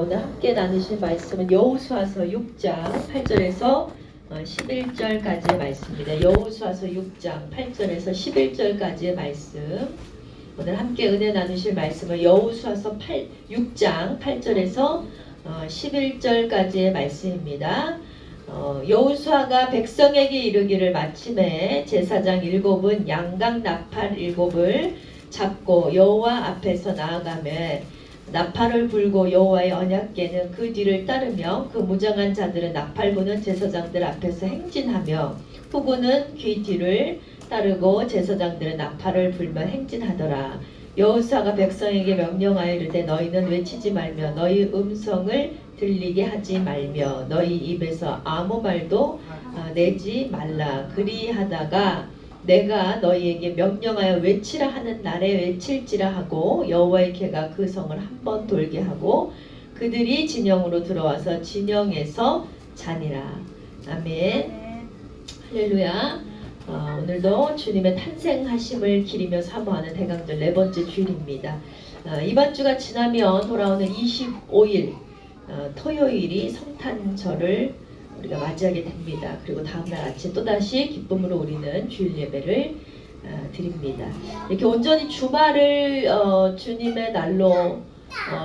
오늘 함께 나누실 말씀은 여호수아서 6장 8절에서 11절까지의 말씀입니다. 여호수아서 6장 8절에서 11절까지의 말씀. 오늘 함께 은혜 나누실 말씀은 여호수아서 6장 8절에서 11절까지의 말씀입니다. 여호수아가 백성에게 이르기를 마침에 제사장 7은 양각 나팔 7을 잡고 여호와 앞에서 나아가매 나팔을 불고 여호와의 언약궤는 그 뒤를 따르며 그 무장한 자들은 나팔 부는 제사장들 앞에서 행진하며 후군은 귀 뒤를 따르고 제사장들은 나팔을 불며 행진하더라. 여호수아가 백성에게 명령하여 이르되 너희는 외치지 말며 너희 음성을 들리게 하지 말며 너희 입에서 아무 말도 내지 말라. 그리하다가 내가 너희에게 명령하여 외치라 하는 날에 외칠지라 하고 여호와의 궤가 그 성을 한 번 돌게 하고 그들이 진영으로 들어와서 진영에서 자니라. 아멘. 할렐루야. 오늘도 주님의 탄생하심을 기리며 사모하는 대강절 4번째 주일입니다. 이번 주가 지나면 돌아오는 25일 토요일이 성탄절을 우리가 맞이하게 됩니다. 그리고 다음날 아침 또다시 기쁨으로 우리는 주일 예배를 드립니다. 이렇게 온전히 주말을 주님의 날로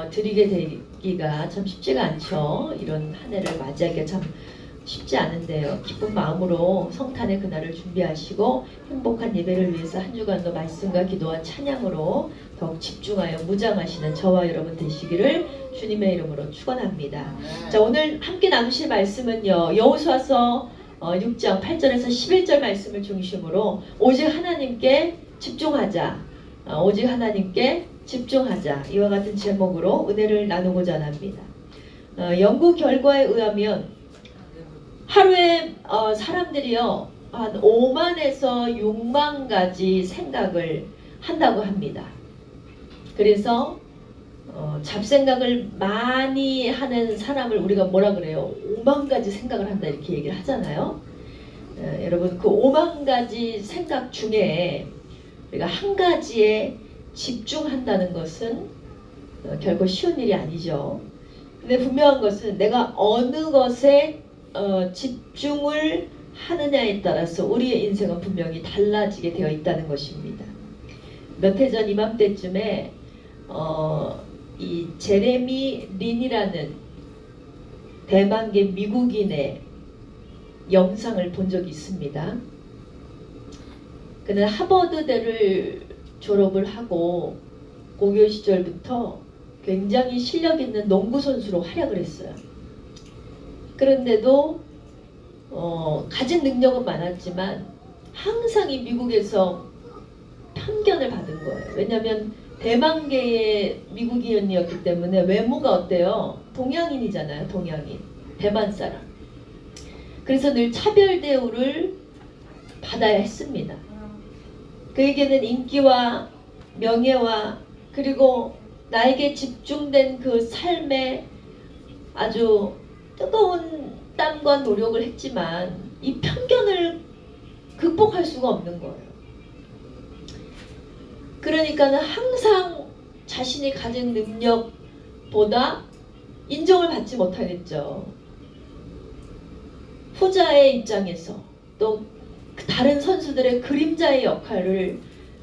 드리게 되기가 참 쉽지가 않죠. 이런 한 해를 맞이하기가 참 쉽지 않은데요. 기쁜 마음으로 성탄의 그날을 준비하시고 행복한 예배를 위해서 한 주간도 말씀과 기도와 찬양으로 더욱 집중하여 무장하시는 저와 여러분 되시기를 주님의 이름으로 축원합니다. 자, 오늘 함께 나누실 말씀은요. 여호수아서 6장 8절에서 11절 말씀을 중심으로 오직 하나님께 집중하자. 오직 하나님께 집중하자. 이와 같은 제목으로 은혜를 나누고자 합니다. 연구 결과에 의하면 하루에 사람들이요 한 5만에서 6만 가지 생각을 한다고 합니다. 그래서 잡생각을 많이 하는 사람을 우리가 뭐라 그래요? 5만 가지 생각을 한다 이렇게 얘기를 하잖아요. 여러분 그 5만 가지 생각 중에 우리가 한 가지에 집중한다는 것은 결코 쉬운 일이 아니죠. 근데 분명한 것은 내가 어느 것에 집중을 하느냐에 따라서 우리의 인생은 분명히 달라지게 되어 있다는 것입니다. 몇 해 전 이맘때쯤에 이 제레미 린이라는 대만계 미국인의 영상을 본 적이 있습니다. 그는 하버드대를 졸업을 하고 고교 시절부터 굉장히 실력 있는 농구 선수로 활약을 했어요. 그런데도 가진 능력은 많았지만 항상 이 미국에서 편견을 받은 거예요. 왜냐하면 대만계의 미국인이었기 때문에 외모가 어때요? 동양인이잖아요. 동양인. 대만 사람. 그래서 늘 차별 대우를 받아야 했습니다. 그에게는 인기와 명예와 그리고 나에게 집중된 그 삶에 아주 뜨거운 땀과 노력을 했지만 이 편견을 극복할 수가 없는 거예요. 그러니까는 항상 자신이 가진 능력보다 인정을 받지 못하겠죠. 후자의 입장에서 또 다른 선수들의 그림자의 역할을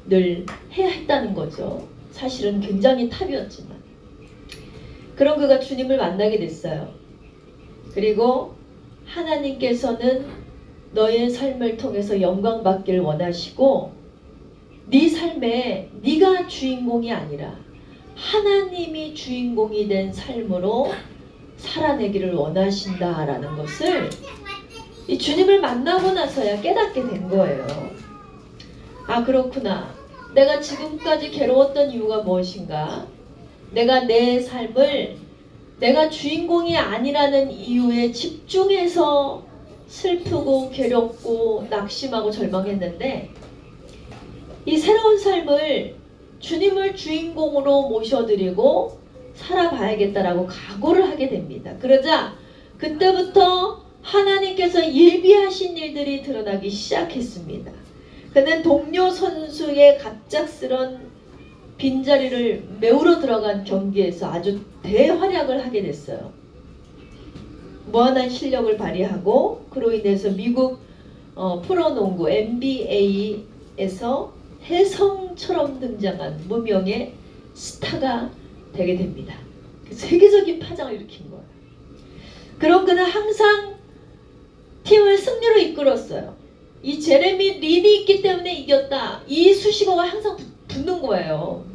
늘 해야 했다는 거죠. 사실은 굉장히 탑이었지만. 그런 그가 주님을 만나게 됐어요. 그리고 하나님께서는 너의 삶을 통해서 영광 받기를 원하시고 네 삶에 네가 주인공이 아니라 하나님이 주인공이 된 삶으로 살아내기를 원하신다라는 것을 이 주님을 만나고 나서야 깨닫게 된 거예요. 아, 그렇구나. 내가 지금까지 괴로웠던 이유가 무엇인가? 내가 내 삶을 내가 주인공이 아니라는 이유에 집중해서 슬프고 괴롭고 낙심하고 절망했는데 이 새로운 삶을 주님을 주인공으로 모셔드리고 살아봐야겠다라고 각오를 하게 됩니다. 그러자 그때부터 하나님께서 예비하신 일들이 드러나기 시작했습니다. 그는 동료 선수의 갑작스런 빈자리를 메우러 들어간 경기에서 아주 대활약을 하게 됐어요. 무한한 실력을 발휘하고 그로 인해서 미국 프로농구 NBA에서 혜성처럼 등장한 무명의 스타가 되게 됩니다. 세계적인 파장을 일으킨 거예요. 그런 그는 항상 팀을 승리로 이끌었어요. 이 제레미 린이 있기 때문에 이겼다. 이 수식어가 항상 붙는 거예요.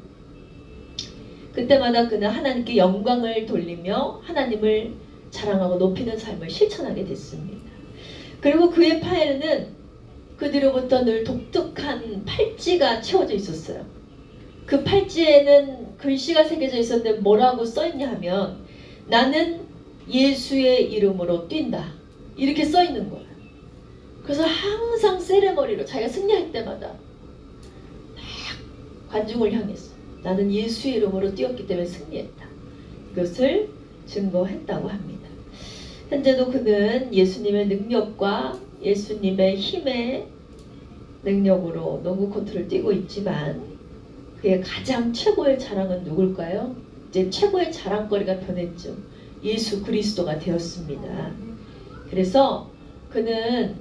그때마다 그는 하나님께 영광을 돌리며 하나님을 자랑하고 높이는 삶을 실천하게 됐습니다. 그리고 그의 파에는 그 뒤로부터 늘 독특한 팔찌가 채워져 있었어요. 그 팔찌에는 글씨가 새겨져 있었는데 뭐라고 써있냐 하면 나는 예수의 이름으로 뛴다. 이렇게 써있는 거예요. 그래서 항상 세레머니로 자기가 승리할 때마다 막 관중을 향했어요. 나는 예수의 이름으로 뛰었기 때문에 승리했다. 이것을 증거했다고 합니다. 현재도 그는 예수님의 능력과 예수님의 힘의 능력으로 농구 코트를 뛰고 있지만 그의 가장 최고의 자랑은 누굴까요? 이제 최고의 자랑거리가 변했죠. 예수 그리스도가 되었습니다. 그래서 그는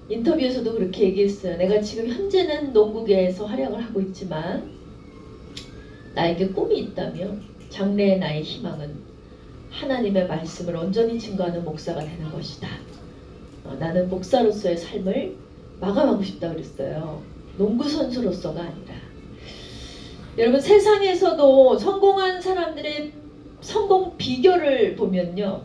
인터뷰에서도 그렇게 얘기했어요. 내가 지금 현재는 농구계에서 활약을 하고 있지만 나에게 꿈이 있다면 장래의 나의 희망은 하나님의 말씀을 온전히 증거하는 목사가 되는 것이다. 나는 목사로서의 삶을 마감하고 싶다 그랬어요. 농구 선수로서가 아니라. 여러분 세상에서도 성공한 사람들의 성공 비결을 보면요.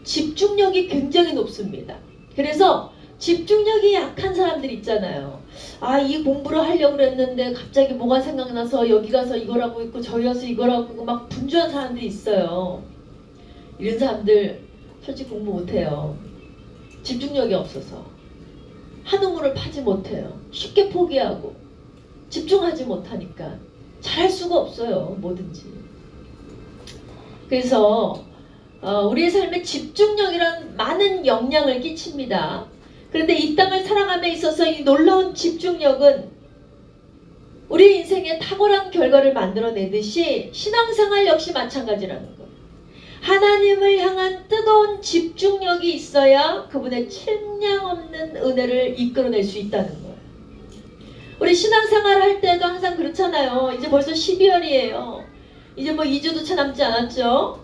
집중력이 굉장히 높습니다. 그래서 집중력이 약한 사람들 있잖아요. 이 공부를 하려고 그랬는데 갑자기 뭐가 생각나서 여기 가서 이걸 하고 있고 저기 가서 이걸 하고 있고 막 분주한 사람들이 있어요. 이런 사람들 솔직히 공부 못해요. 집중력이 없어서 한 우물을 파지 못해요. 쉽게 포기하고 집중하지 못하니까 잘할 수가 없어요. 뭐든지. 그래서 우리의 삶에 집중력이란 많은 영향을 끼칩니다. 그런데 이 땅을 살아감에 있어서 이 놀라운 집중력은 우리 인생에 탁월한 결과를 만들어내듯이 신앙생활 역시 마찬가지라는 거예요. 하나님을 향한 뜨거운 집중력이 있어야 그분의 칠량 없는 은혜를 이끌어낼 수 있다는 거예요. 우리 신앙생활 할 때도 항상 그렇잖아요. 이제 벌써 12월이에요. 이제 뭐 2주도 채 남지 않았죠?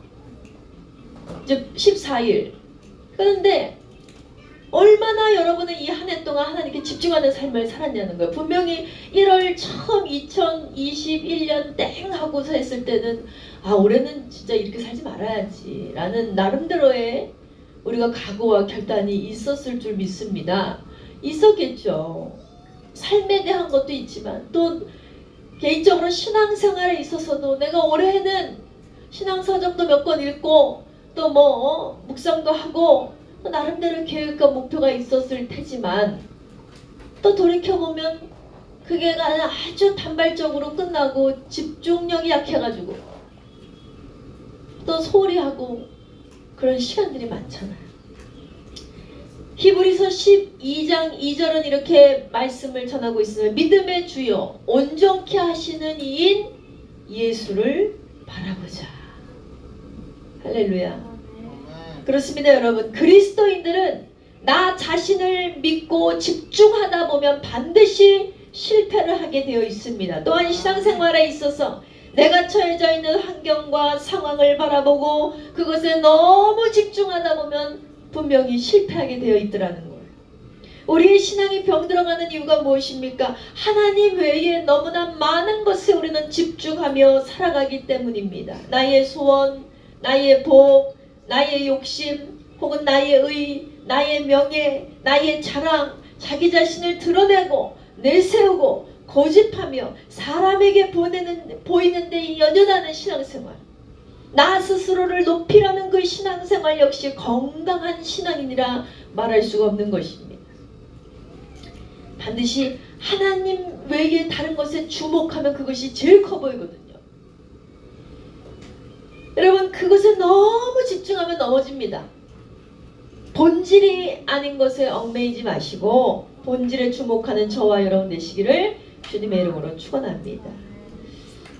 이제 14일. 그런데 얼마나 여러분은 이 한 해 동안 하나님께 집중하는 삶을 살았냐는 거예요. 분명히 1월 처음 2021년 땡 하고서 했을 때는 올해는 진짜 이렇게 살지 말아야지 라는 나름대로의 우리가 각오와 결단이 있었을 줄 믿습니다. 있었겠죠. 삶에 대한 것도 있지만 또 개인적으로 신앙생활에 있어서도 내가 올해는 신앙서적도 몇 권 읽고 또 묵상도 하고 또 나름대로 계획과 목표가 있었을 테지만 또 돌이켜보면 그게 아주 단발적으로 끝나고 집중력이 약해가지고 또 소홀히 하고 그런 시간들이 많잖아요. 히브리서 12장 2절은 이렇게 말씀을 전하고 있습니다. 믿음의 주요 온전케 하시는 이인 예수를 바라보자. 할렐루야. 그렇습니다. 여러분, 그리스도인들은 나 자신을 믿고 집중하다 보면 반드시 실패를 하게 되어 있습니다. 또한 신앙생활에 있어서 내가 처해져 있는 환경과 상황을 바라보고 그것에 너무 집중하다 보면 분명히 실패하게 되어 있더라는 거예요. 우리의 신앙이 병들어가는 이유가 무엇입니까? 하나님 외에 너무나 많은 것에 우리는 집중하며 살아가기 때문입니다. 나의 소원, 나의 복, 나의 욕심, 혹은 나의 의, 나의 명예, 나의 자랑, 자기 자신을 드러내고 내세우고 고집하며 사람에게 보이는데 연연하는 신앙생활, 나 스스로를 높이라는 그 신앙생활 역시 건강한 신앙인이라 말할 수가 없는 것입니다. 반드시 하나님 외에 다른 것에 주목하면 그것이 제일 커 보이거든요. 여러분, 그것에 너무 집중하면 넘어집니다. 본질이 아닌 것에 얽매이지 마시고 본질에 주목하는 저와 여러분 되시기를 주님의 이름으로 축원합니다.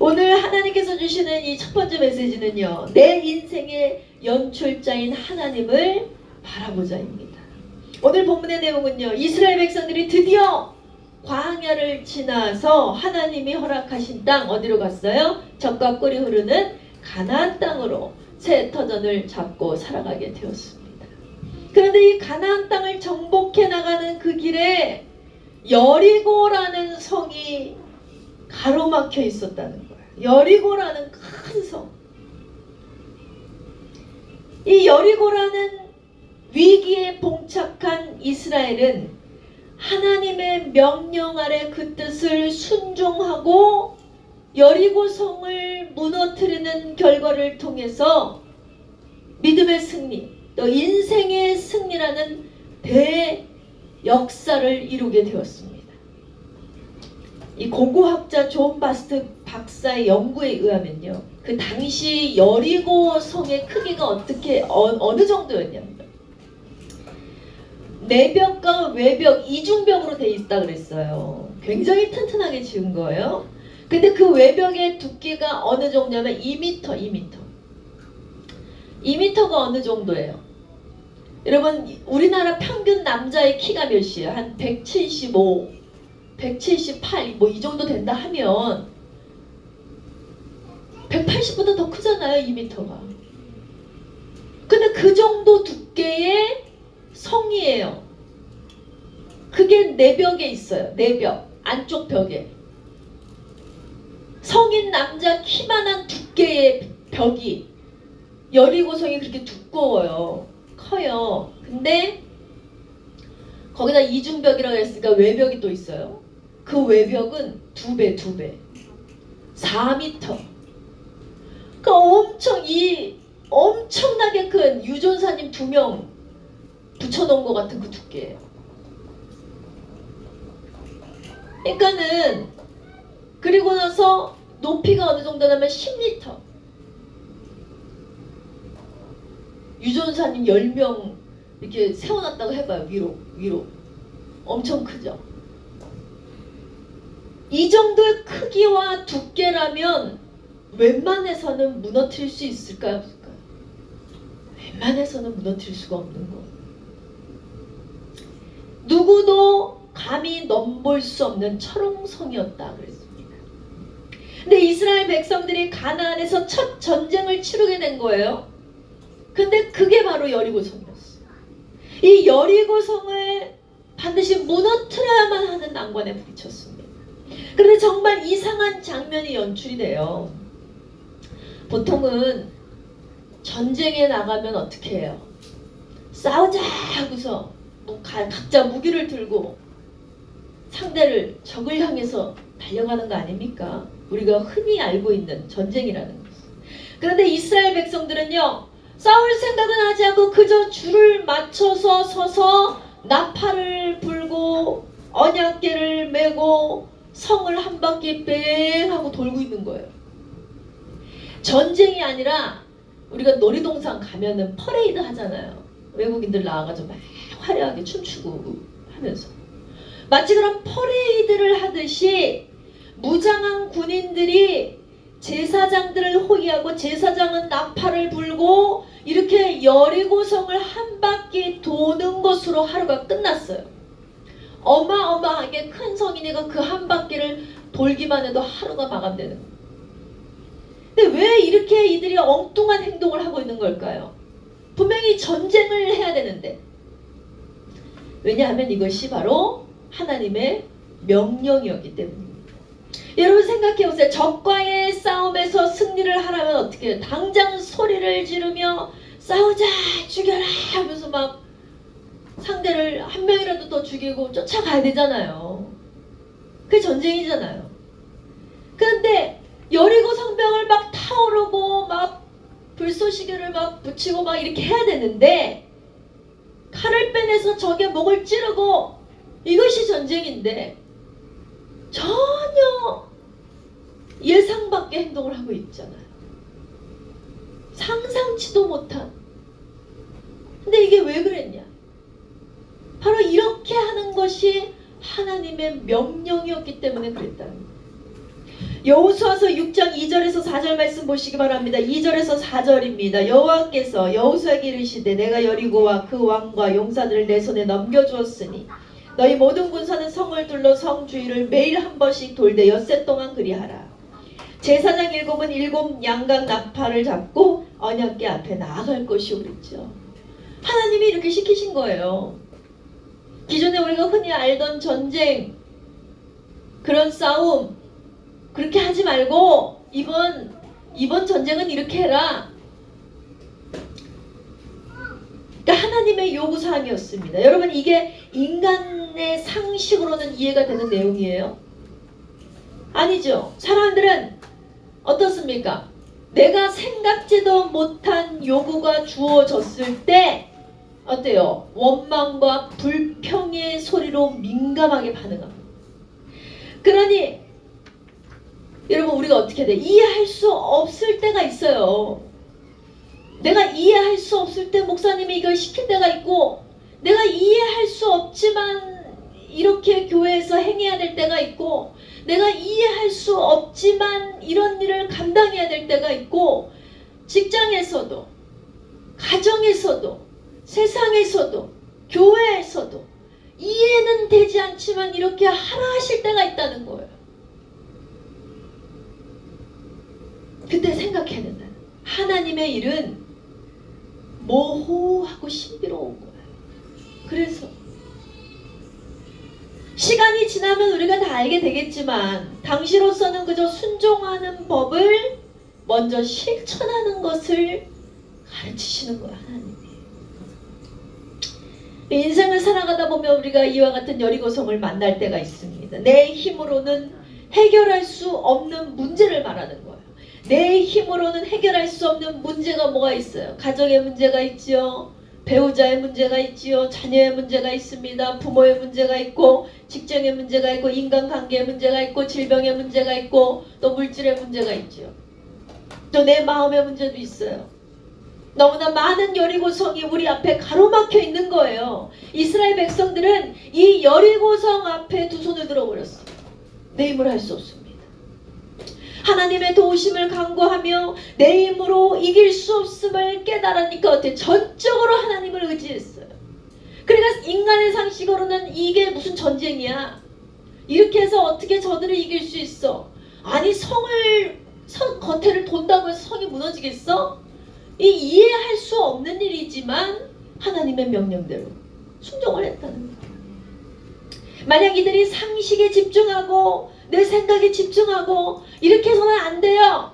오늘 하나님께서 주시는 이 첫 번째 메시지는요, 내 인생의 연출자인 하나님을 바라보자입니다. 오늘 본문의 내용은요, 이스라엘 백성들이 드디어 광야를 지나서 하나님이 허락하신 땅, 어디로 갔어요? 젖과 꿀이 흐르는 가나안 땅으로 새 터전을 잡고 살아가게 되었습니다. 그런데 이 가나안 땅을 정복해 나가는 그 길에 여리고라는 성이 가로막혀 있었다는 거예요. 여리고라는 큰 성. 이 여리고라는 위기에 봉착한 이스라엘은 하나님의 명령 아래 그 뜻을 순종하고 여리고 성을 무너뜨리는 결과를 통해서 믿음의 승리, 또 인생의 승리라는 대역사를 이루게 되었습니다. 이 고고학자 존 바스트 박사의 연구에 의하면요, 그 당시 여리고 성의 크기가 어느 정도였냐면 내벽과 외벽 이중벽으로 돼 있다 그랬어요. 굉장히 튼튼하게 지은 거예요. 근데 그 외벽의 두께가 어느 정도냐면 2m. 2m가 어느 정도예요? 여러분, 우리나라 평균 남자의 키가 몇이에요? 한 175, 178, 뭐 이 정도 된다 하면 180보다 더 크잖아요, 2m가. 근데 그 정도 두께의 성이에요. 그게 내벽에 있어요. 내벽, 안쪽 벽에. 성인 남자 키만한 두께의 벽이, 여리고성이 그렇게 두꺼워요. 커요. 근데 거기다 이중벽이라고 했으니까 외벽이 또 있어요. 그 외벽은 2배. 4m. 그러니까 엄청나게 큰 유전사님 2명 붙여놓은 것 같은 그 두께예요. 그러니까는 그리고 나서 높이가 어느 정도냐면 10m. 유전사님 10명 이렇게 세워놨다고 해봐요. 위로. 엄청 크죠. 이 정도의 크기와 두께라면 웬만해서는 무너뜨릴 수 있을까요? 없을까요? 웬만해서는 무너뜨릴 수가 없는 거예요. 누구도 감히 넘볼 수 없는 철옹성이었다 그랬습니다. 근데 이스라엘 백성들이 가나안에서 첫 전쟁을 치르게 된 거예요. 근데 그게 바로 여리고성이었어요. 이 여리고성을 반드시 무너뜨려야만 하는 난관에 부딪혔습니다. 그런데 정말 이상한 장면이 연출이 돼요. 보통은 전쟁에 나가면 어떻게 해요? 싸우자 하고서 각자 무기를 들고 상대를 적을 향해서 달려가는 거 아닙니까? 우리가 흔히 알고 있는 전쟁이라는 것. 그런데 이스라엘 백성들은요, 싸울 생각은 하지 않고 그저 줄을 맞춰서 서서 나팔을 불고 언약궤를 메고 성을 한 바퀴 뺑 하고 돌고 있는 거예요. 전쟁이 아니라 우리가 놀이동산 가면은 퍼레이드 하잖아요. 외국인들 나와가지고 막 화려하게 춤추고 하면서 마치 그런 퍼레이드를 하듯이 무장한 군인들이 제사장들을 호위하고 제사장은 나팔을 불고 이렇게 여리고성을 한 바퀴 도는 것으로 하루가 끝났어요. 어마어마하게 큰 성이니까 그 한 바퀴를 돌기만 해도 하루가 마감되는 거예요. 근데 왜 이렇게 이들이 엉뚱한 행동을 하고 있는 걸까요? 분명히 전쟁을 해야 되는데. 왜냐하면 이것이 바로 하나님의 명령이었기 때문입니다. 여러분 생각해보세요. 적과의 싸움에서 승리를 하려면 어떻게 해요? 당장 소리를 지르며 싸우자, 죽여라 하면서 막 상대를 한 명이라도 더 죽이고 쫓아가야 되잖아요. 그게 전쟁이잖아요. 그런데 여리고 성벽을 막 타오르고 막 불쏘시개를 막 붙이고 막 이렇게 해야 되는데 칼을 빼내서 적의 목을 찌르고 이것이 전쟁인데 전혀 예상 밖의 행동을 하고 있잖아요. 상상치도 못한. 근데 이게 왜 그랬냐? 바로 이렇게 하는 것이 하나님의 명령이었기 때문에 그랬다는 거예요. 여호수아서 6장 2절에서 4절 말씀 보시기 바랍니다. 2절에서 4절입니다. 여호와께서 여호수아에게 이르시되 내가 여리고와 그 왕과 용사들을 내 손에 넘겨주었으니 너희 모든 군사는 성을 둘러 성 주위를 매일 한 번씩 돌되 엿새 동안 그리하라. 제사장 7은 7 양각 나팔을 잡고 언약궤 앞에 나아갈 것이오 그랬죠. 하나님이 이렇게 시키신 거예요. 기존에 우리가 흔히 알던 전쟁, 그런 싸움 그렇게 하지 말고 이번 전쟁은 이렇게 해라. 그러니까 하나님의 요구사항이었습니다. 여러분, 이게 인간의 상식으로는 이해가 되는 내용이에요? 아니죠. 사람들은 어떻습니까? 내가 생각지도 못한 요구가 주어졌을 때 어때요? 원망과 불평의 소리로 민감하게 반응합니다. 그러니 여러분, 우리가 어떻게 돼? 이해할 수 없을 때가 있어요. 내가 이해할 수 없을 때 목사님이 이걸 시킬 때가 있고, 내가 이해할 수 없지만 이렇게 교회에서 행해야 될 때가 있고, 내가 이해할 수 없지만 이런 일을 감당해야 될 때가 있고, 직장에서도, 가정에서도, 세상에서도, 교회에서도 이해는 되지 않지만 이렇게 하라 하실 때가 있다는 거예요. 그때 생각해야 된다. 하나님의 일은 모호하고 신비로운 거예요. 그래서 시간이 지나면 우리가 다 알게 되겠지만 당시로서는 그저 순종하는 법을 먼저 실천하는 것을 가르치시는 거야, 하나님이. 인생을 살아가다 보면 우리가 이와 같은 여리고성을 만날 때가 있습니다. 내 힘으로는 해결할 수 없는 문제를 말하는 거예요. 내 힘으로는 해결할 수 없는 문제가 뭐가 있어요? 가정의 문제가 있지요. 배우자의 문제가 있지요. 자녀의 문제가 있습니다. 부모의 문제가 있고, 직장의 문제가 있고, 인간관계의 문제가 있고, 질병의 문제가 있고, 또 물질의 문제가 있지요. 또 내 마음의 문제도 있어요. 너무나 많은 여리고성이 우리 앞에 가로막혀 있는 거예요. 이스라엘 백성들은 이 여리고성 앞에 두 손을 들어버렸어요. 내 힘으로 할 수 없습니다. 하나님의 도우심을 간구하며 내 힘으로 이길 수 없음을 깨달으니까 어때? 전적으로 하나님을 의지했어요. 그러니까 인간의 상식으로는 이게 무슨 전쟁이야? 이렇게 해서 어떻게 저들을 이길 수 있어? 아니, 성 겉에를 돈다고 해서 성이 무너지겠어? 이 이해할 수 없는 일이지만 하나님의 명령대로 순종을 했다는 거예요. 만약 이들이 상식에 집중하고 내 생각에 집중하고 이렇게 해서는 안 돼요.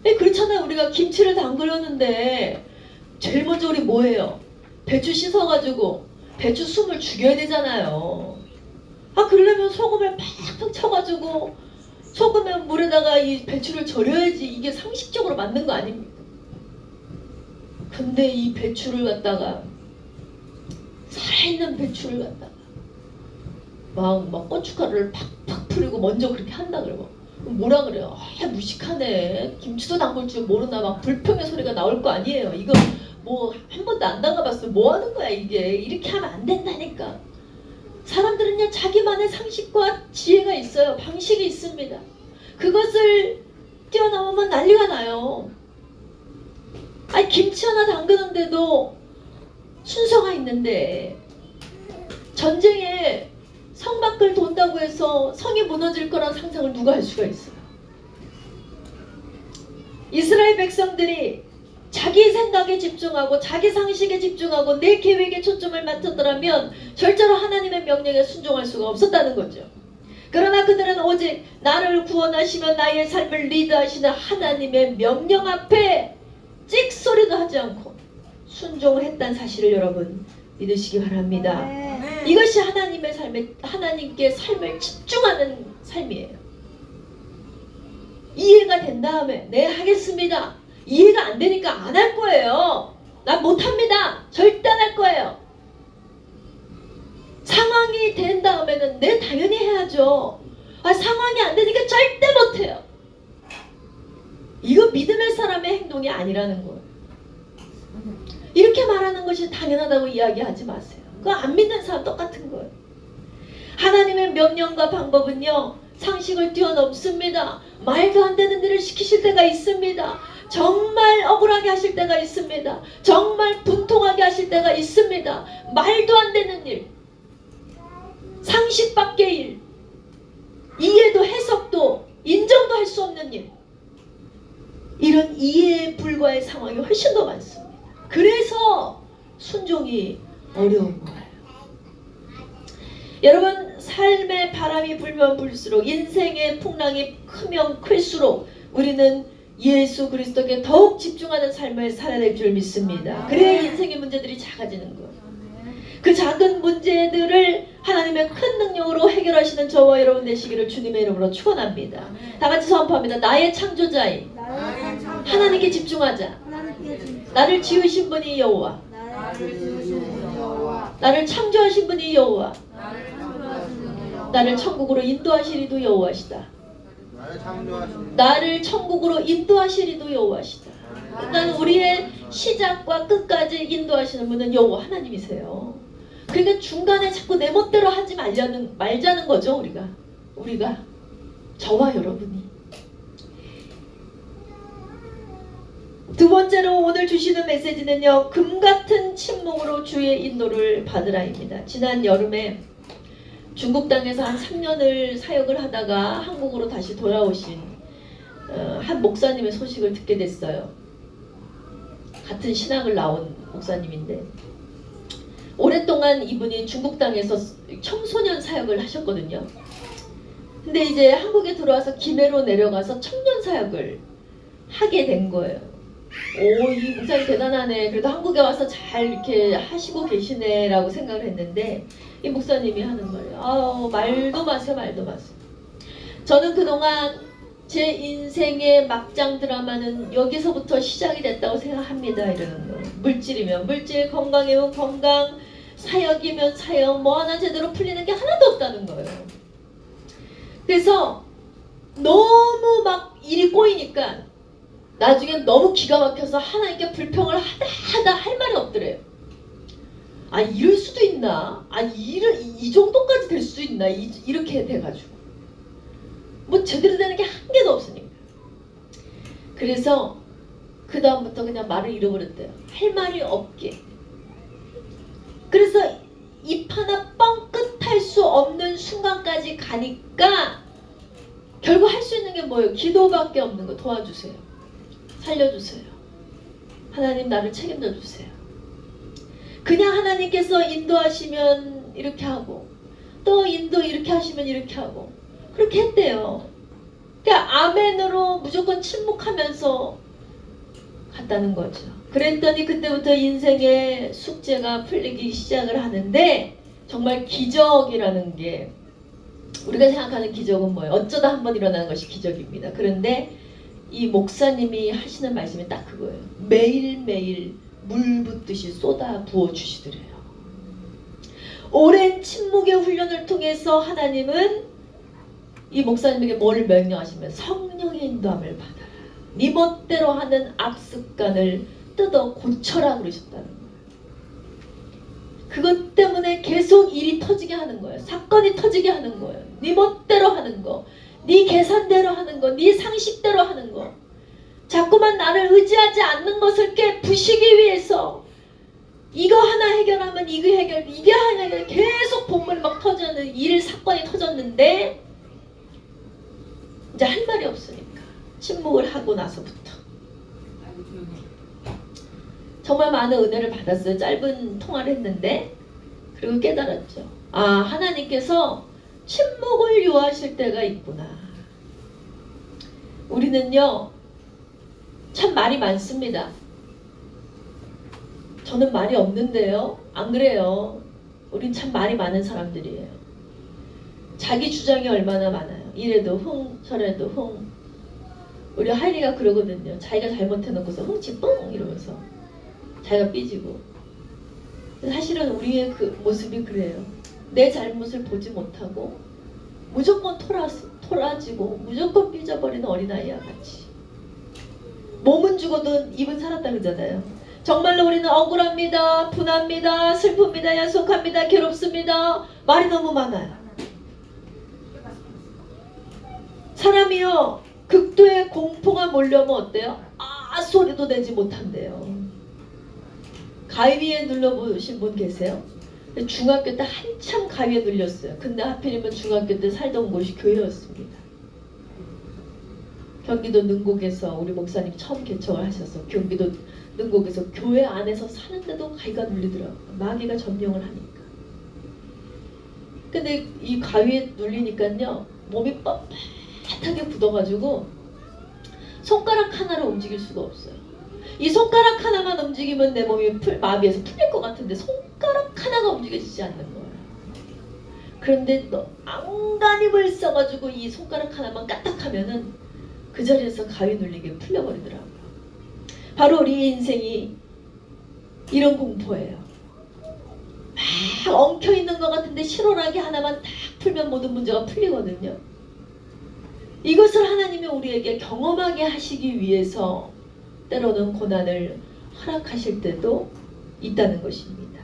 그렇잖아요. 우리가 김치를 담그려는데 제일 먼저 우리 뭐 해요? 배추 씻어가지고 배추 숨을 죽여야 되잖아요. 그러려면 소금을 팍팍 쳐가지고 소금에 물에다가 이 배추를 절여야지. 이게 상식적으로 맞는 거 아닙니까? 근데 이 배추를 갖다가, 살아있는 배추를 갖다가 막 고춧가루를 팍팍 뿌리고 먼저 그렇게 한다 그러고, 뭐라 그래요? 무식하네. 김치도 담글 줄 모르나. 막 불평의 소리가 나올 거 아니에요. 이거 뭐 한 번도 안 담가봤어. 뭐 하는 거야 이게. 이렇게 하면 안 된다니까. 사람들은요, 자기만의 상식과 지혜가 있어요. 방식이 있습니다. 그것을 뛰어넘으면 난리가 나요. 아니, 김치 하나 담그는데도 순서가 있는데, 전쟁에 성 밖을 돈다고 해서 성이 무너질 거란 상상을 누가 할 수가 있어요? 이스라엘 백성들이 자기 생각에 집중하고 자기 상식에 집중하고 내 계획에 초점을 맞췄더라면 절대로 하나님의 명령에 순종할 수가 없었다는 거죠. 그러나 그들은 오직 나를 구원하시며 나의 삶을 리드하시는 하나님의 명령 앞에 찍소리도 하지 않고 순종을 했다는 사실을 여러분 믿으시기 바랍니다. 이것이 하나님께 삶을 집중하는 삶이에요. 이해가 된 다음에 네, 하겠습니다. 이해가 안 되니까 안 할 거예요. 난 못합니다. 절대 안 할 거예요. 상황이 된 다음에는 네, 당연히 해야죠. 상황이 안 되니까 절대 못해요. 이거 믿음의 사람의 행동이 아니라는 거예요. 이렇게 말하는 것이 당연하다고 이야기하지 마세요. 그거 안 믿는 사람 똑같은 거예요. 하나님의 명령과 방법은요, 상식을 뛰어넘습니다. 말도 안 되는 일을 시키실 때가 있습니다. 정말 억울하게 하실 때가 있습니다. 정말 분통하게 하실 때가 있습니다. 말도 안 되는 일, 상식 밖의 일, 이해도 해석도 인정도 할 수 없는 일, 이런 이해에 불과의 상황이 훨씬 더 많습니다. 그래서 순종이 어려운 거예요. 여러분, 삶의 바람이 불면 불수록, 인생의 풍랑이 크면 클수록 우리는 예수 그리스도께 더욱 집중하는 삶을 살아야 될 줄 믿습니다. 그래야 인생의 문제들이 작아지는 거예요. 그 작은 문제들을 하나님의 큰 능력으로 해결하시는 저와 여러분 되시기를 주님의 이름으로 축원합니다. 다 같이 선포합니다. 나의 창조자인 하나님께 집중하자. 나를 지으신 분이 여호와, 나를 창조하신 분이 여호와, 나를 천국으로 인도하시리도 여호와시다. 나를 천국으로 인도하시리도 여호와시다. 그러니까 우리의 시작과 끝까지 인도하시는 분은 여호와 하나님이세요. 그러니까 중간에 자꾸 내 멋대로 하지 말자는 거죠. 우리가 저와 여러분이. 두 번째로 오늘 주시는 메시지는요, 금같은 침묵으로 주의 인도를 받으라입니다. 지난 여름에 중국 땅에서 한 3년을 사역을 하다가 한국으로 다시 돌아오신 한 목사님의 소식을 듣게 됐어요. 같은 신학을 나온 목사님인데, 오랫동안 이분이 중국 땅에서 청소년 사역을 하셨거든요. 근데 이제 한국에 들어와서 김해로 내려가서 청년 사역을 하게 된 거예요. 오, 이 목사님 대단하네. 그래도 한국에 와서 잘 이렇게 하시고 계시네 라고 생각을 했는데, 이 목사님이 하는 말이에요. 말도 마세요. 저는 그동안 제 인생의 막장 드라마는 여기서부터 시작이 됐다고 생각합니다. 이러는 거예요. 물질이면 물질, 건강이면 건강, 사역이면 사역, 뭐 하나 제대로 풀리는 게 하나도 없다는 거예요. 그래서 너무 막 일이 꼬이니까 나중에 너무 기가 막혀서 하나님께 불평을 하다 할 말이 없더래요. 아, 이럴 수도 있나? 아, 이 정도까지 될 수 있나? 이렇게 돼가지고 뭐 제대로 되는 게 한 개도 없으니까. 그래서 그 다음부터 그냥 말을 잃어버렸대요. 할 말이 없게. 그래서 입 하나 뻥끗할 수 없는 순간까지 가니까 결국 할 수 있는 게 뭐예요? 기도밖에 없는 거. 도와주세요. 살려주세요. 하나님, 나를 책임져 주세요. 그냥 하나님께서 인도하시면 이렇게 하고, 또 인도 이렇게 하시면 이렇게 하고, 그렇게 했대요. 그러니까 아멘으로 무조건 침묵하면서 갔다는 거죠. 그랬더니 그때부터 인생의 숙제가 풀리기 시작을 하는데, 정말 기적이라는 게, 우리가 생각하는 기적은 뭐예요? 어쩌다 한번 일어나는 것이 기적입니다. 그런데 이 목사님이 하시는 말씀이 딱 그거예요. 매일매일 물 붓듯이 쏟아 부어 주시더래요. 오랜 침묵의 훈련을 통해서 하나님은 이 목사님에게 뭘 명령하시면 성령의 인도함을 받아라. 네 멋대로 하는 악습관을 뜯어 고쳐라 그러셨다는 거예요. 그것 때문에 계속 일이 터지게 하는 거예요. 사건이 터지게 하는 거예요. 네 멋대로 하는 거, 네 계산대로 하는 거, 네 상식대로 하는 거. 자꾸만 나를 의지하지 않는 것을 깨부시기 위해서 이거 하나 해결하면 이거 해결, 이게 하나 해결, 계속 본문이 막 터지는 일 사건이 터졌는데 이제 할 말이 없으니까 침묵을 하고 나서부터 정말 많은 은혜를 받았어요. 짧은 통화를 했는데, 그리고 깨달았죠. 아, 하나님께서 침묵을 요하실 때가 있구나. 우리는요 참 말이 많습니다. 저는 말이 없는데요. 안 그래요. 우린 참 말이 많은 사람들이에요. 자기 주장이 얼마나 많아요. 이래도 흥, 저래도 흥. 우리 하이리가 그러거든요. 자기가 잘못해놓고서 흥치 뻥 이러면서 자기가 삐지고. 사실은 우리의 그 모습이 그래요. 내 잘못을 보지 못하고 무조건 토라지고 무조건 삐져버리는 어린아이와 같이. 몸은 죽어도 입은 살았다 그러잖아요. 정말로 우리는 억울합니다. 분합니다. 슬픕니다. 야속합니다. 괴롭습니다. 말이 너무 많아요. 사람이요 극도의 공포가 몰려오면 어때요? 소리도 내지 못한대요. 가위에 눌러보신 분 계세요? 중학교 때 한참 가위에 눌렸어요. 근데 하필이면 중학교 때 살던 곳이 교회였습니다. 경기도 능곡에서 우리 목사님 처음 개척을 하셔서 경기도 능곡에서 교회 안에서 사는데도 가위가 눌리더라고요. 마귀가 점령을 하니까. 근데 이 가위에 눌리니까요 몸이 뻣뻣하게 굳어가지고 손가락 하나를 움직일 수가 없어요. 이 손가락 하나만 움직이면 내 몸이 마비에서 풀릴 것 같은데 손가락 하나가 움직여지지 않는 거예요. 그런데 안간힘을 써가지고 이 손가락 하나만 까딱하면은 그 자리에서 가위 눌리게 풀려버리더라고요. 바로 우리 인생이 이런 공포예요. 막 엉켜있는 것 같은데 실오라기 하나만 딱 풀면 모든 문제가 풀리거든요. 이것을 하나님이 우리에게 경험하게 하시기 위해서 때로는 고난을 허락하실 때도 있다는 것입니다.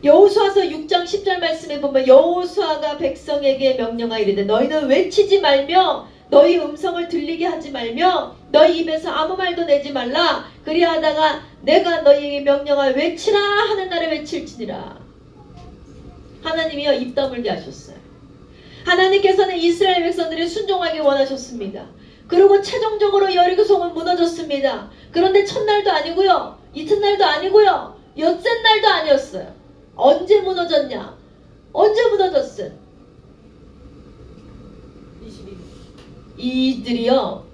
여호수아서 6장 10절 말씀에 보면 여호수아가 백성에게 명령하이르되 너희는 외치지 말며 너희 음성을 들리게 하지 말며 너희 입에서 아무 말도 내지 말라. 그리하다가 내가 너희에게 명령하여 외치라 하는 날에 외칠지니라. 하나님이요 입 다물게 하셨어요. 하나님께서는 이스라엘 백성들이 순종하기 원하셨습니다. 그리고 최종적으로 여리고성은 무너졌습니다. 그런데 첫날도 아니고요. 이튿날도 아니고요. 엿새 날도 아니었어요. 언제 무너졌냐? 언제 무너졌어요? 이들이요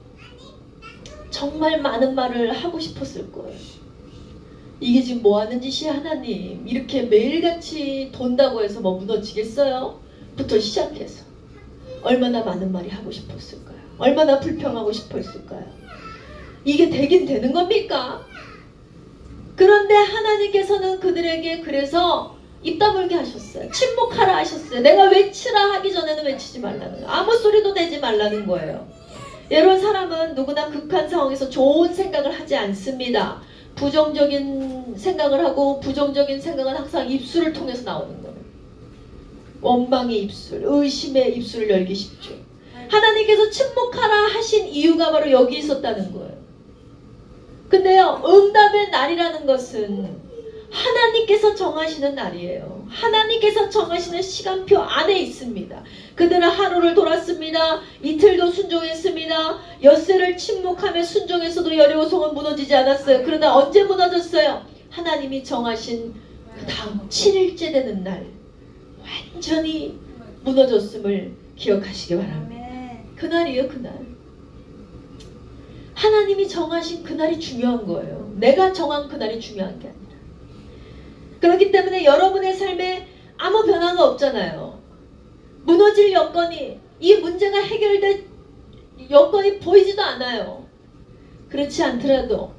정말 많은 말을 하고 싶었을 거예요. 이게 지금 뭐 하는 짓이야 하나님. 이렇게 매일같이 돈다고 해서 뭐 무너지겠어요? 부터 시작해서 얼마나 많은 말이 하고 싶었을까요? 얼마나 불평하고 싶었을까요? 이게 되긴 되는 겁니까? 그런데 하나님께서는 그들에게 그래서 입 다물게 하셨어요. 침묵하라 하셨어요. 내가 외치라 하기 전에는 외치지 말라는 거예요. 아무 소리도 내지 말라는 거예요. 여러분 사람은 누구나 극한 상황에서 좋은 생각을 하지 않습니다. 부정적인 생각을 하고 부정적인 생각은 항상 입술을 통해서 나오는 거예요. 원망의 입술, 의심의 입술을 열기 쉽죠. 하나님께서 침묵하라 하신 이유가 바로 여기 있었다는 거예요. 근데요 응답의 날이라는 것은 하나님께서 정하시는 날이에요. 하나님께서 정하시는 시간표 안에 있습니다. 그들은 하루를 돌았습니다. 이틀도 순종했습니다. 엿새를 침묵하며 순종했어도 여리고성은 무너지지 않았어요. 그러나 언제 무너졌어요? 하나님이 정하신 그 다음 7일째 되는 날 완전히 무너졌음을 기억하시기 바랍니다. 그날이에요. 그날. 하나님이 정하신 그날이 중요한 거예요. 내가 정한 그날이 중요한 게 아니라. 그렇기 때문에 여러분의 삶에 아무 변화가 없잖아요. 무너질 여건이, 이 문제가 해결될 여건이 보이지도 않아요. 그렇지 않더라도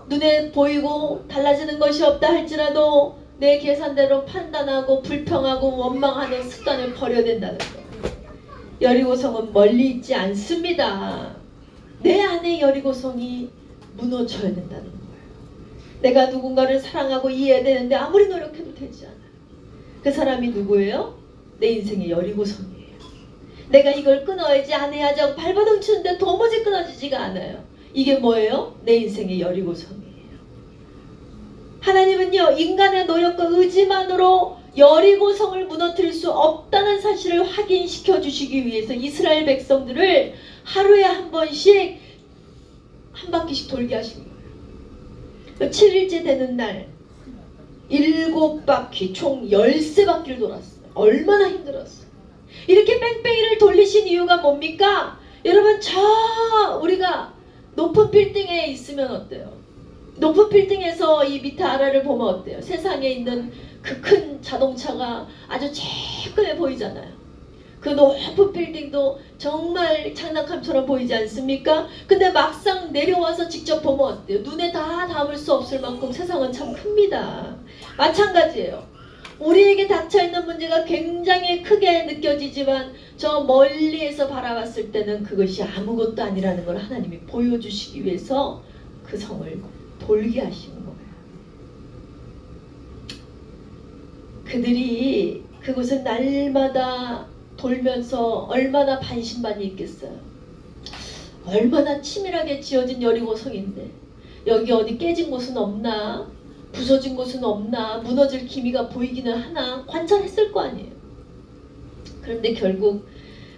눈에 보이고 달라지는 것이 없다 할지라도 내 계산대로 판단하고 불평하고 원망하는 습관을 버려야 된다는 거예요. 여리고성은 멀리 있지 않습니다. 내 안에 여리고성이 무너져야 된다는 거예요. 내가 누군가를 사랑하고 이해해야 되는데 아무리 노력해도 되지 않아요. 그 사람이 누구예요? 내 인생의 여리고성이에요. 내가 이걸 끊어야지 안 해야지 하고 발버둥 치는데 도무지 끊어지지가 않아요. 이게 뭐예요? 내 인생의 여리고성이에요. 하나님은요 인간의 노력과 의지만으로 여리고성을 무너뜨릴 수 없다는 사실을 확인시켜 주시기 위해서 이스라엘 백성들을 하루에 한 번씩 한 바퀴씩 돌게 하신 거예요. 7일째 되는 날 7바퀴 총 13바퀴를 돌았어요. 얼마나 힘들었어요. 이렇게 뺑뺑이를 돌리신 이유가 뭡니까? 여러분 우리가 높은 빌딩에 있으면 어때요? 높은 빌딩에서 이 밑에 아래를 보면 어때요? 세상에 있는 그 큰 자동차가 아주 쬐끔해 보이잖아요. 그 높은 빌딩도 정말 장난감처럼 보이지 않습니까? 근데 막상 내려와서 직접 보면 어때요? 눈에 다 담을 수 없을 만큼 세상은 참 큽니다. 마찬가지예요. 우리에게 닥쳐있는 문제가 굉장히 크게 느껴지지만 저 멀리에서 바라봤을 때는 그것이 아무것도 아니라는 걸 하나님이 보여주시기 위해서 그 성을 돌게 하시는 거예요. 그들이 그곳을 날마다 돌면서 얼마나 반신반의 있겠어요. 얼마나 치밀하게 지어진 여리고성인데 여기 어디 깨진 곳은 없나, 부서진 곳은 없나, 무너질 기미가 보이기는 하나 관찰했을 거 아니에요. 그런데 결국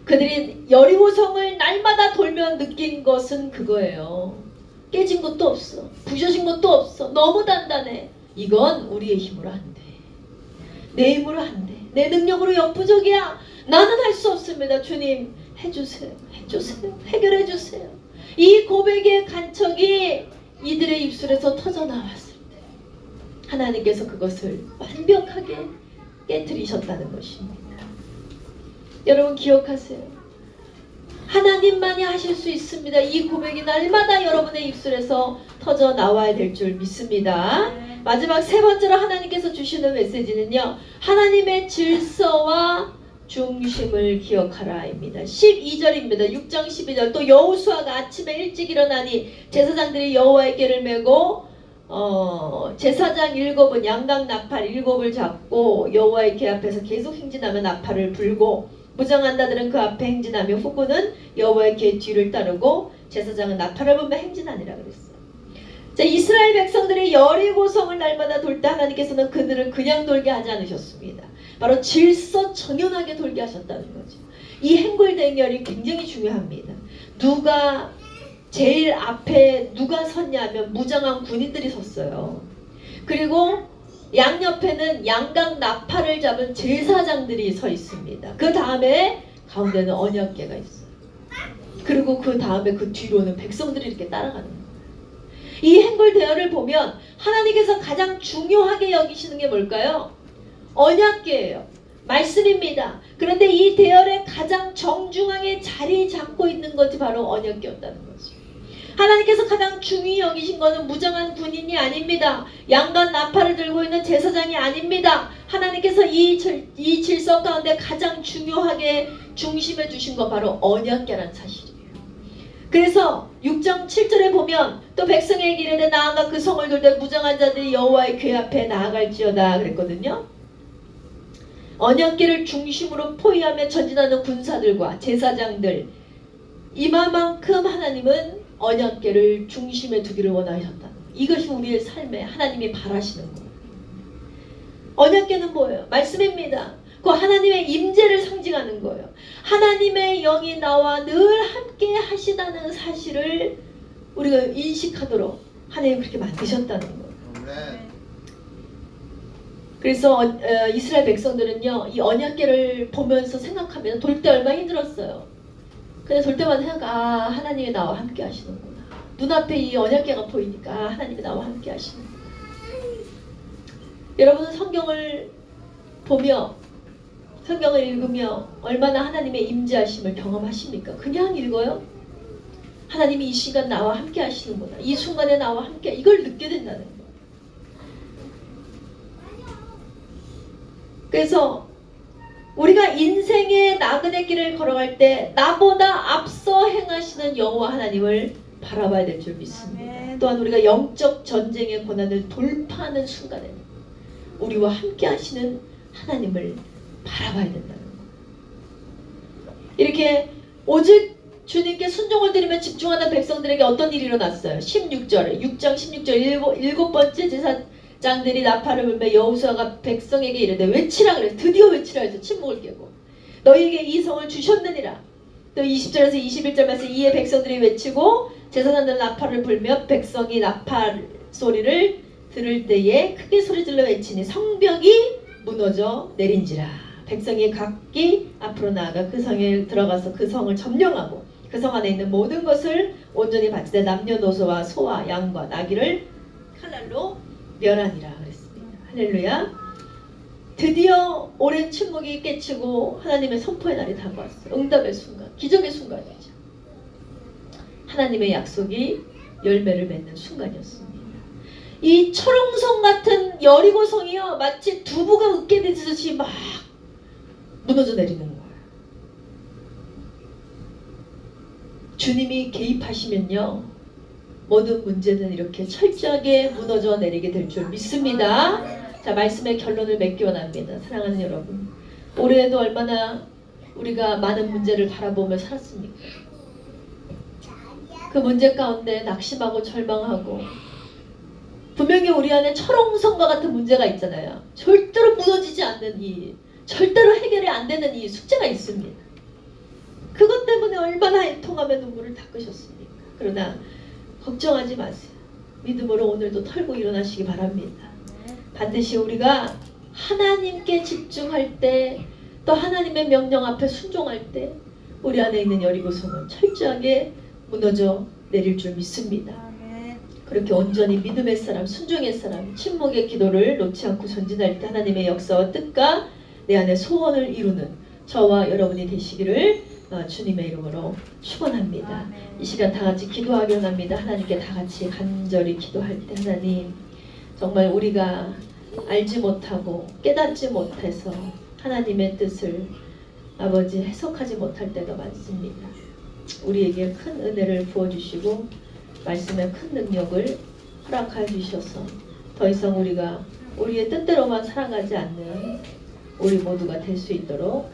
그들이 여리고성을 날마다 돌며 느낀 것은 그거예요. 깨진 것도 없어, 부서진 것도 없어, 너무 단단해. 이건 우리의 힘으로 안 돼. 내 힘으로 안 돼. 내 능력으로 역부족이야. 나는 할 수 없습니다. 주님 해주세요. 해주세요. 해결해주세요. 이 고백의 간척이 이들의 입술에서 터져나왔을 때 하나님께서 그것을 완벽하게 깨트리셨다는 것입니다. 여러분 기억하세요. 하나님만이 하실 수 있습니다. 이 고백이 날마다 여러분의 입술에서 터져 나와야 될 줄 믿습니다. 마지막 세 번째로 하나님께서 주시는 메시지는요, 하나님의 질서와 중심을 기억하라입니다. 12절입니다. 6장 12절. 또 여호수아가 아침에 일찍 일어나니 제사장들이 여호와의 궤를 메고 제사장 7은 양각 나팔 7을 잡고 여호와의 궤 앞에서 계속 행진하며 나팔을 불고 무장한 자들은 그 앞에 행진하며 후군은 여호와의 궤 뒤를 따르고 제사장은 나팔을 불며 행진하니라 그랬어요. 자, 이스라엘 백성들이 여리고성을 날마다 돌 때 하나님께서는 그들을 그냥 돌게 하지 않으셨습니다. 바로 질서 정연하게 돌게 하셨다는 거죠. 이 행골대결이 굉장히 중요합니다. 누가 제일 앞에 누가 섰냐면 무장한 군인들이 섰어요. 그리고 양옆에는 양각 나팔을 잡은 제사장들이 서 있습니다. 그 다음에 가운데는 언약궤가 있어요. 그리고 그 다음에 그 뒤로는 백성들이 이렇게 따라가는 거예요. 이 행골 대열을 보면 하나님께서 가장 중요하게 여기시는 게 뭘까요? 언약궤예요. 말씀입니다. 그런데 이 대열의 가장 정중앙에 자리 잡고 있는 것이 바로 언약궤였다는 거죠. 하나님께서 가장 중요히 여기신 것은 무장한 군인이 아닙니다. 양각 나팔을 들고 있는 제사장이 아닙니다. 하나님께서 이 질서 가운데 가장 중요하게 중심해 주신 것 바로 언약궤라는 사실이에요. 그래서 6장 7절에 보면 또 백성에게 이르되 나아가 그 성을 돌되 무장한 자들이 여호와의 궤 앞에 나아갈지어다 그랬거든요. 언약궤를 중심으로 포위하며 전진하는 군사들과 제사장들, 이마만큼 하나님은 언약궤를 중심에 두기를 원하셨다는 거예요. 이것이 우리의 삶에 하나님이 바라시는 거예요. 언약궤는 뭐예요? 말씀입니다. 그 하나님의 임재를 상징하는 거예요. 하나님의 영이 나와 늘 함께 하시다는 사실을 우리가 인식하도록 하나님 그렇게 만드셨다는 거예요. 그래서 이스라엘 백성들은요, 이 언약궤를 보면서 생각하면 돌 때 얼마나 힘들었어요. 근데 돌 때마다 생각, 하나님이 나와 함께 하시는구나. 눈앞에 이 언약궤가 보이니까 하나님이 나와 함께 하시는구나. 여러분은 성경을 보며, 성경을 읽으며 얼마나 하나님의 임재하심을 경험하십니까? 그냥 읽어요? 하나님이 이 시간 나와 함께 하시는구나. 이 순간에 나와 함께, 이걸 느껴야 된다는 거예요. 그래서 우리가 인생의 나그네 길을 걸어갈 때 나보다 앞서 행하시는 여호와 하나님을 바라봐야 될 줄 믿습니다. 아멘. 또한 우리가 영적 전쟁의 고난을 돌파하는 순간에는 우리와 함께 하시는 하나님을 바라봐야 된다는 거예요. 이렇게 오직 주님께 순종을 드리며 집중하는 백성들에게 어떤 일이 일어났어요? 16절에 6장 16절 일곱 번째 제사장들이 나팔을 불며 여호수아가 백성에게 이르되 외치라 그래서 드디어 외치라 해서 침묵을 깨고 너희에게 이 성을 주셨느니라. 또 20절에서 21절 말씀 이에 백성들이 외치고 제사장들 나팔을 불며 백성이 나팔 소리를 들을 때에 크게 소리질러 외치니 성벽이 무너져 내린지라. 백성이 각기 앞으로 나아가 그 성에 들어가서 그 성을 점령하고 그 성 안에 있는 모든 것을 온전히 바치되 남녀노소와 소와 양과 나귀를 칼날로 멸하니라 그랬습니다. 할렐루야. 드디어 오랜 침묵이 깨치고 하나님의 선포의 날이 다가왔어요. 응답의 순간, 기적의 순간이죠. 하나님의 약속이 열매를 맺는 순간이었습니다. 이 초롱성 같은 여리고성이요, 마치 두부가 으깨되듯이 막 무너져 내리는 거예요. 주님이 개입하시면요, 모든 문제는 이렇게 철저하게 무너져 내리게 될 줄 믿습니다. 자, 말씀의 결론을 맺기 원합니다. 사랑하는 여러분, 올해에도 얼마나 우리가 많은 문제를 바라보며 살았습니까? 그 문제 가운데 낙심하고 절망하고 분명히 우리 안에 철옹성과 같은 문제가 있잖아요. 절대로 무너지지 않는 절대로 해결이 안 되는 이 숙제가 있습니다. 그것 때문에 얼마나 애통하며 눈물을 닦으셨습니까? 그러나 걱정하지 마세요. 믿음으로 오늘도 털고 일어나시기 바랍니다. 반드시 우리가 하나님께 집중할 때, 또 하나님의 명령 앞에 순종할 때 우리 안에 있는 여리고성은 철저하게 무너져 내릴 줄 믿습니다. 그렇게 온전히 믿음의 사람, 순종의 사람, 침묵의 기도를 놓지 않고 전진할 때 하나님의 역사와 뜻과 내 안에 소원을 이루는 저와 여러분이 되시기를 주님의 이름으로 축원합니다. 이 시간 다 같이 기도하기 원합니다. 하나님께 다 같이 간절히 기도할 때 하나님, 정말 우리가 알지 못하고 깨닫지 못해서 하나님의 뜻을 아버지 해석하지 못할 때가 많습니다. 우리에게 큰 은혜를 부어주시고 말씀의 큰 능력을 허락하여 주셔서 더 이상 우리가 우리의 뜻대로만 살아가지 않는 우리 모두가 될 수 있도록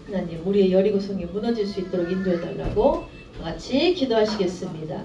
하나님, 우리의 여리고성이 무너질 수 있도록 인도해 달라고 같이 기도하시겠습니다.